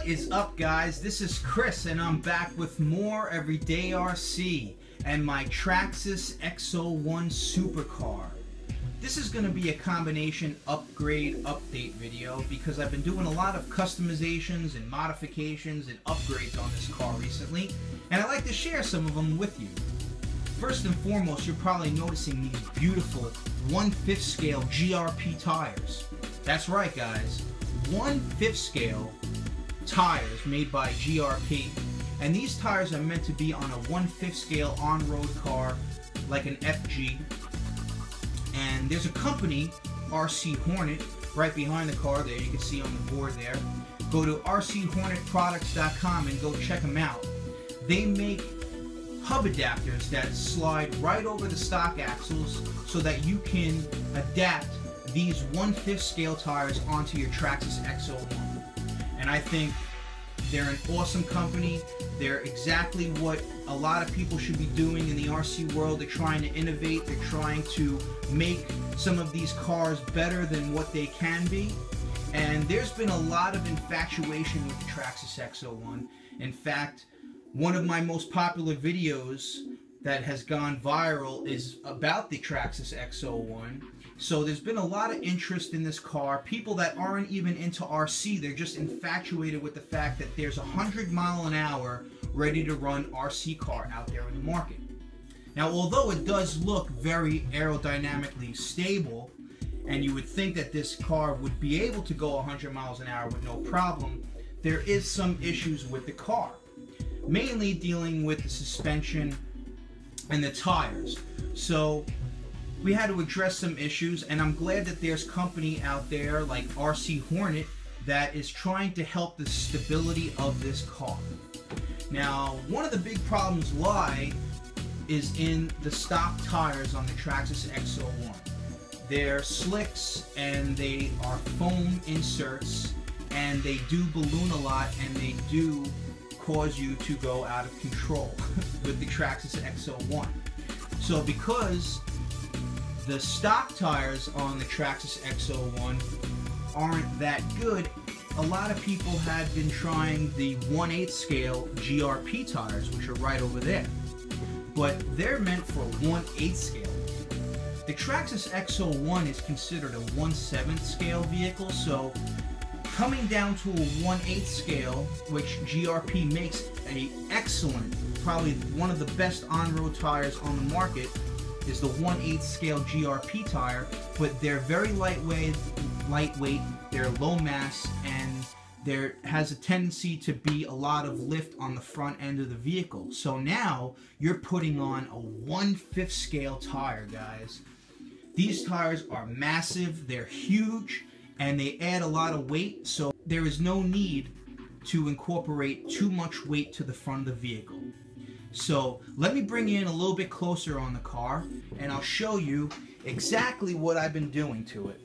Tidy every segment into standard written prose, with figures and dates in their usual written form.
What is up, guys? This is Chris and I'm back with more everyday RC and my Traxxas XO-1 Super car. This is going to be a combination upgrade update video because I've been doing a lot of customizations and modifications and upgrades on this car recently, and I'd like to share some of them with you. First and foremost, you're probably noticing these beautiful 1/5 scale GRP tires. That's right, guys, 1/5 scale tires made by GRP, and these tires are meant to be on a 1/5 scale on-road car like an FG. And there's a company, RC Hornet, right behind the car there. You can see on the board there. Go to rchornetproducts.com and go check them out. They make hub adapters that slide right over the stock axles so that you can adapt these 1/5 scale tires onto your Traxxas XO-1. And I think they're an awesome company. They're exactly what a lot of people should be doing in the RC world. They're trying to innovate. They're trying to make some of these cars better than what they can be. And there's been a lot of infatuation with the Traxxas XO-1. In fact, one of my most popular videos that has gone viral is about the Traxxas XO-1. So there's been a lot of interest in this car. People that aren't even into RC, they're just infatuated with the fact that there's a 100-mile-an-hour ready-to-run RC car out there in the market. Now, although it does look very aerodynamically stable, and you would think that this car would be able to go 100 miles an hour with no problem, there is some issues with the car, mainly dealing with the suspension and the tires. So we had to address some issues, and I'm glad that there's company out there like RC Hornet that is trying to help the stability of this car. Now, one of the big problems is in the stock tires on the Traxxas XO-1. They're slicks and they are foam inserts, and they do balloon a lot, and they do cause you to go out of control with the Traxxas XO-1. So because the stock tires on the Traxxas XO-1 aren't that good, a lot of people had been trying the 1/8 scale GRP tires, which are right over there. But they're meant for 1/8 scale. The Traxxas XO-1 is considered a 1/7 scale vehicle, so coming down to a 1/8 scale, which GRP makes an excellent, probably one of the best on-road tires on the market, is the 1/8 scale GRP tire, but they're very lightweight, they're low mass, and there has a tendency to be a lot of lift on the front end of the vehicle. So now you're putting on a 1/5 scale tire, guys. These tires are massive, they're huge, and they add a lot of weight, so there is no need to incorporate too much weight to the front of the vehicle. So let me bring you in a little bit closer on the car, and I'll show you exactly what I've been doing to it.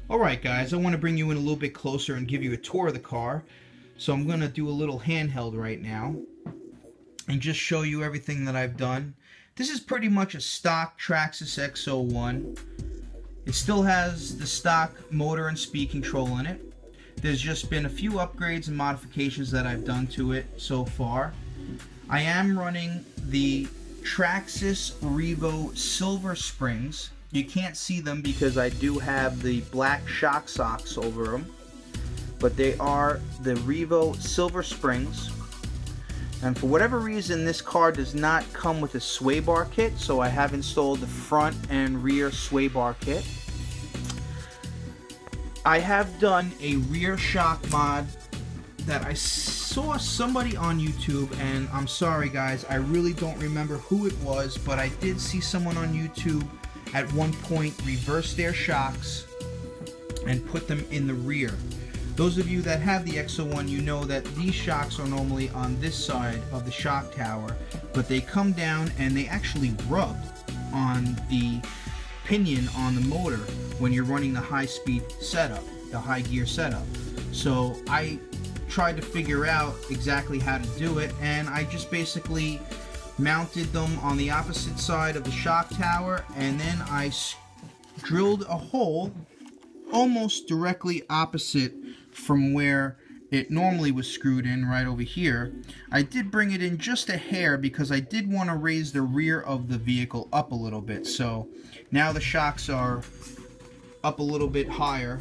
Alright guys, I want to bring you in a little bit closer and give you a tour of the car. So I'm going to do a little handheld right now and just show you everything that I've done. This is pretty much a stock Traxxas XO-1. It still has the stock motor and speed control in it. There's just been a few upgrades and modifications that I've done to it so far. I am running the Traxxas Revo silver springs. You can't see them because I do have the black shock socks over them, but they are the Revo silver springs. And for whatever reason, this car does not come with a sway bar kit, so I have installed the front and rear sway bar kit. I have done a rear shock mod that I saw somebody on YouTube, and I'm sorry guys, I really don't remember who it was, but I did see someone on YouTube at one point reverse their shocks and put them in the rear. Those of you that have the XO-1, you know that these shocks are normally on this side of the shock tower, but they come down and they actually rub on the pinion on the motor when you're running the high-speed setup, the high gear setup. So I tried to figure out exactly how to do it, and I just basically mounted them on the opposite side of the shock tower, and then I drilled a hole almost directly opposite from where it normally was screwed in, right over here. I did bring it in just a hair because I did want to raise the rear of the vehicle up a little bit. So now the shocks are up a little bit higher,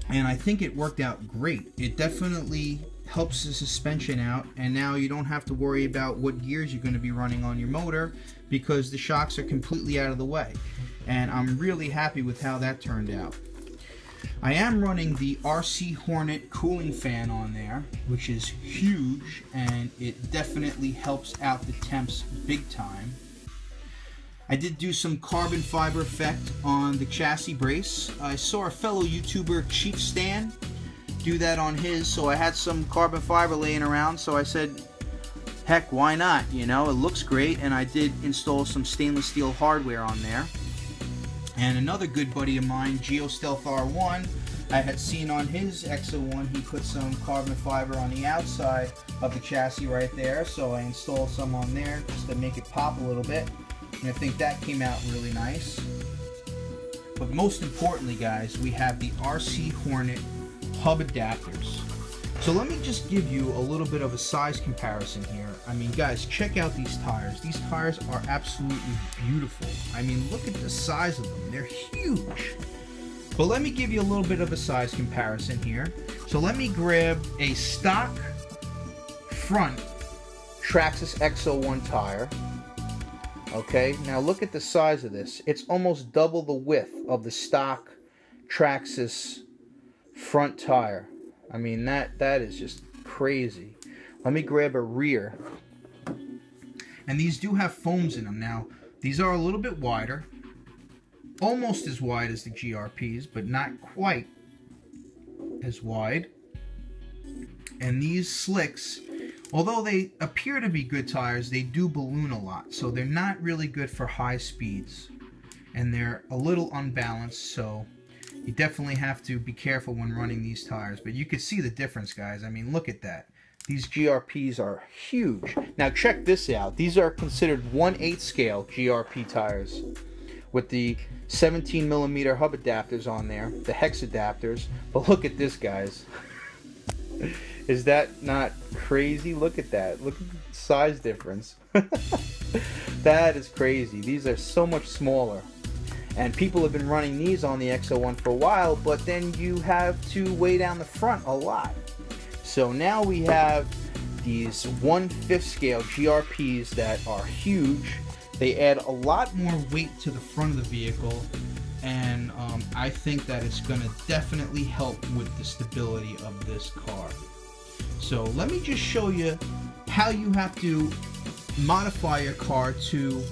and I think it worked out great. It definitely helps the suspension out, and now you don't have to worry about what gears you're going to be running on your motor because the shocks are completely out of the way. And I'm really happy with how that turned out. I am running the RC Hornet cooling fan on there, which is huge, and it definitely helps out the temps big time. I did do some carbon fiber effect on the chassis brace. I saw a fellow YouTuber, Chief Stan, do that on his, so I had some carbon fiber laying around, so I said, heck, why not? You know, it looks great, and I did install some stainless steel hardware on there. And another good buddy of mine, GeoStealth R1, I had seen on his XO1, he put some carbon fiber on the outside of the chassis right there, so I installed some on there just to make it pop a little bit, and I think that came out really nice. But most importantly, guys, we have the RC Hornet Hub Adapters. So let me just give you a little bit of a size comparison here. I mean, guys, check out these tires. These tires are absolutely beautiful. I mean, look at the size of them. They're huge. But let me give you a little bit of a size comparison here. So let me grab a stock front Traxxas XO-1 tire. Okay, now look at the size of this. It's almost double the width of the stock Traxxas front tire. I mean, that is just crazy. Let me grab a rear. And these do have foams in them. Now, these are a little bit wider. Almost as wide as the GRPs, but not quite as wide. And these slicks, although they appear to be good tires, they do balloon a lot. So they're not really good for high speeds. And they're a little unbalanced, so you definitely have to be careful when running these tires. But you can see the difference, guys. I mean, look at that. These GRPs are huge. Now check this out. These are considered 1/8 scale GRP tires with the 17mm hub adapters on there, the hex adapters. But look at this, guys. Is that not crazy? Look at that. Look at the size difference. That is crazy. These are so much smaller. And people have been running these on the XO1 for a while, but then you have to weigh down the front a lot. So now we have these 1/5 scale GRPs that are huge. They add a lot more weight to the front of the vehicle, and I think that it's going to definitely help with the stability of this car. So let me just show you how you have to modify your car to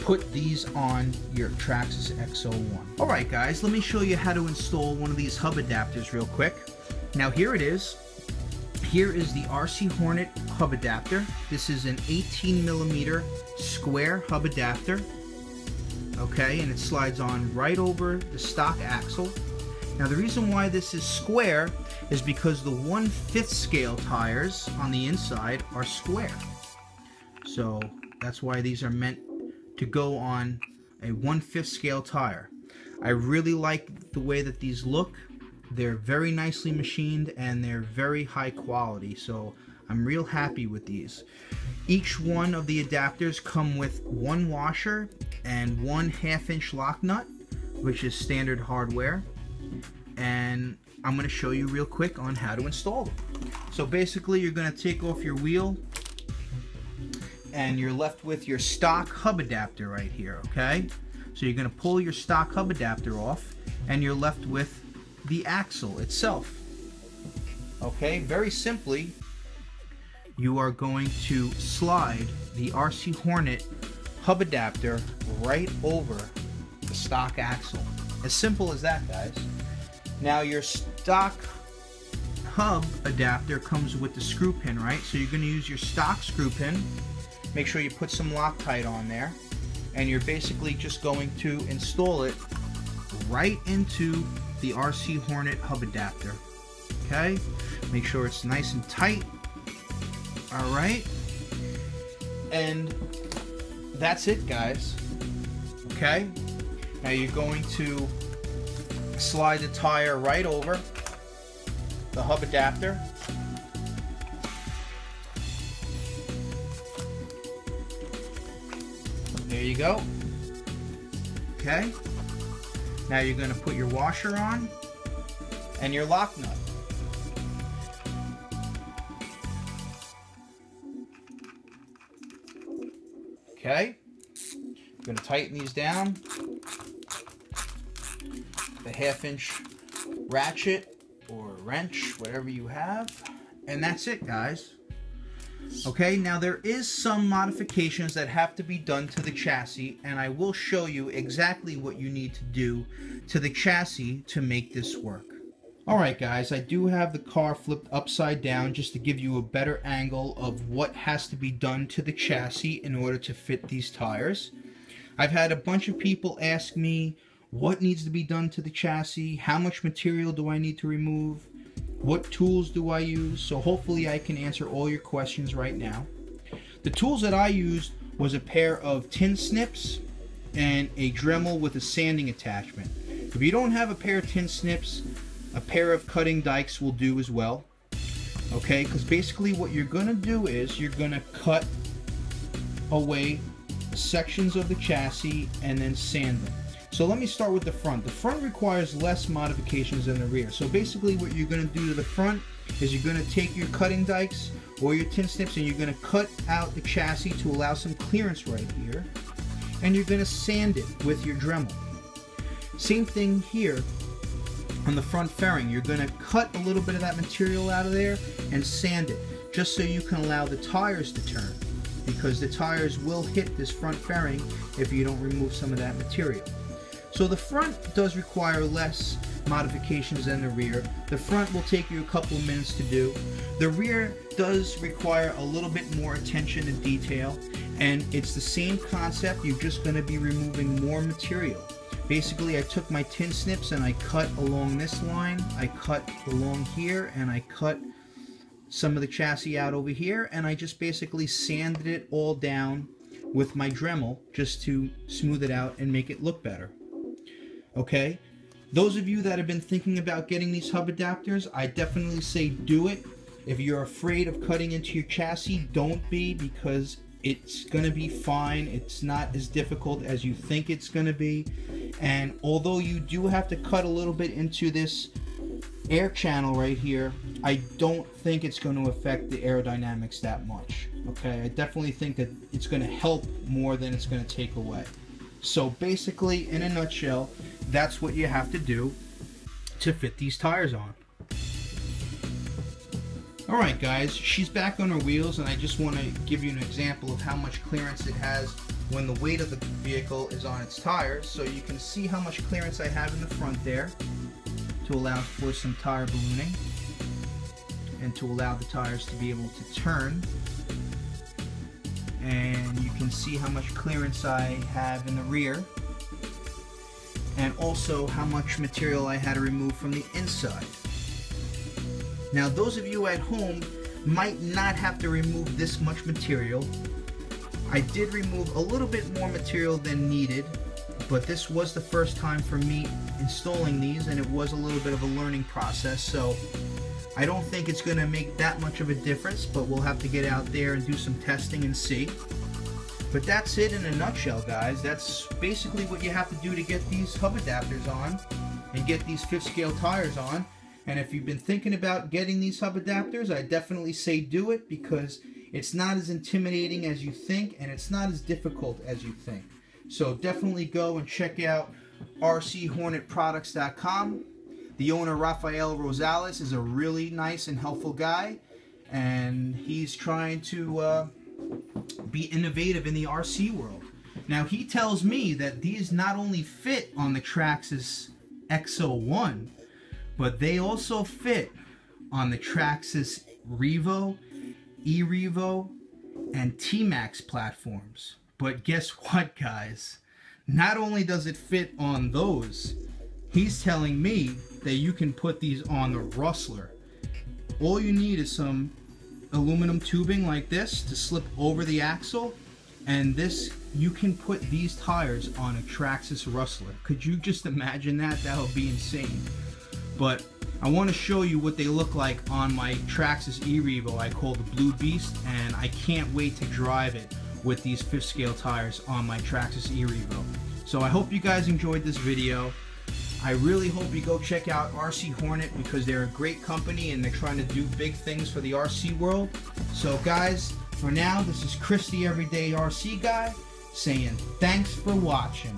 put these on your Traxxas XO1. Alright guys, let me show you how to install one of these hub adapters real quick. Now here it is. Here is the RC Hornet Hub Adapter. This is an 18mm square hub adapter. Okay, and it slides on right over the stock axle. Now the reason why this is square is because the 1/5 scale tires on the inside are square. So that's why these are meant to go on a 1/5 scale tire. I really like the way that these look. They're very nicely machined and they're very high quality, so I'm real happy with these. Each one of the adapters come with one washer and one 1/2-inch lock nut, which is standard hardware, and I'm going to show you real quick on how to install them. So basically you're going to take off your wheel and you're left with your stock hub adapter right here, okay? So you're going to pull your stock hub adapter off and you're left with the axle itself. Okay, very simply, you are going to slide the RC Hornet hub adapter right over the stock axle. As simple as that, guys. Now your stock hub adapter comes with the screw pin, right? So you're going to use your stock screw pin. Make sure you put some Loctite on there, and you're basically just going to install it right into the RC Hornet hub adapter. Okay, make sure it's nice and tight. All right, and that's it, guys. Okay, now you're going to slide the tire right over the hub adapter. There you go. Okay. Now you're going to put your washer on and your lock nut. Okay. I'm going to tighten these down. The 1/2-inch ratchet or wrench, whatever you have. And that's it, guys. Okay, now there is some modifications that have to be done to the chassis, and I will show you exactly what you need to do to the chassis to make this work. Alright guys, I do have the car flipped upside down just to give you a better angle of what has to be done to the chassis in order to fit these tires. I've had a bunch of people ask me what needs to be done to the chassis, how much material do I need to remove, what tools do I use, so hopefully I can answer all your questions right now. The tools that I used was a pair of tin snips and a Dremel with a sanding attachment. If you don't have a pair of tin snips, a pair of cutting dikes will do as well. Okay, because basically what you're going to do is you're going to cut away sections of the chassis and then sand them. So let me start with the front. The front requires less modifications than the rear. So basically what you're going to do to the front is you're going to take your cutting dikes or your tin snips and you're going to cut out the chassis to allow some clearance right here. And you're going to sand it with your Dremel. Same thing here on the front fairing. You're going to cut a little bit of that material out of there and sand it just so you can allow the tires to turn, because the tires will hit this front fairing if you don't remove some of that material. So the front does require less modifications than the rear. The front will take you a couple of minutes to do. The rear does require a little bit more attention to detail, and it's the same concept. You're just going to be removing more material. Basically, I took my tin snips and I cut along this line, I cut along here, and I cut some of the chassis out over here, and I just basically sanded it all down with my Dremel just to smooth it out and make it look better. Okay, those of you that have been thinking about getting these hub adapters, I definitely say do it. If you're afraid of cutting into your chassis, don't be, because it's going to be fine. It's not as difficult as you think it's going to be. And although you do have to cut a little bit into this air channel right here, I don't think it's going to affect the aerodynamics that much. Okay, I definitely think that it's going to help more than it's going to take away. So basically, in a nutshell, that's what you have to do to fit these tires on. Alright guys, she's back on her wheels, and I just want to give you an example of how much clearance it has when the weight of the vehicle is on its tires. So you can see how much clearance I have in the front there to allow for some tire ballooning and to allow the tires to be able to turn. And you can see how much clearance I have in the rear, and also how much material I had to remove from the inside. Now those of you at home might not have to remove this much material. I did remove a little bit more material than needed, but this was the first time for me installing these, and it was a little bit of a learning process, so I don't think it's going to make that much of a difference, but we'll have to get out there and do some testing and see. But that's it in a nutshell, guys. That's basically what you have to do to get these hub adapters on and get these 5th scale tires on. And if you've been thinking about getting these hub adapters, I definitely say do it, because it's not as intimidating as you think, and it's not as difficult as you think. So definitely go and check out rchornetproducts.com. The owner, Rafael Rosales, is a really nice and helpful guy, and he's trying to be innovative in the RC world. Now, he tells me that these not only fit on the Traxxas XO-1, but they also fit on the Traxxas Revo, E-Revo, and T-Max platforms. But guess what, guys? Not only does it fit on those, he's telling me that you can put these on the Rustler. All you need is some aluminum tubing like this to slip over the axle, and this you can put these tires on a Traxxas Rustler. Could you just imagine that? That would be insane. But I want to show you what they look like on my Traxxas Revo I call the Blue Beast, and I can't wait to drive it with these 5th scale tires on my Traxxas Revo. So I hope you guys enjoyed this video. I really hope you go check out RC Hornet because they're a great company and they're trying to do big things for the RC world. So guys, for now, this is Chris the Everyday RC Guy saying thanks for watching.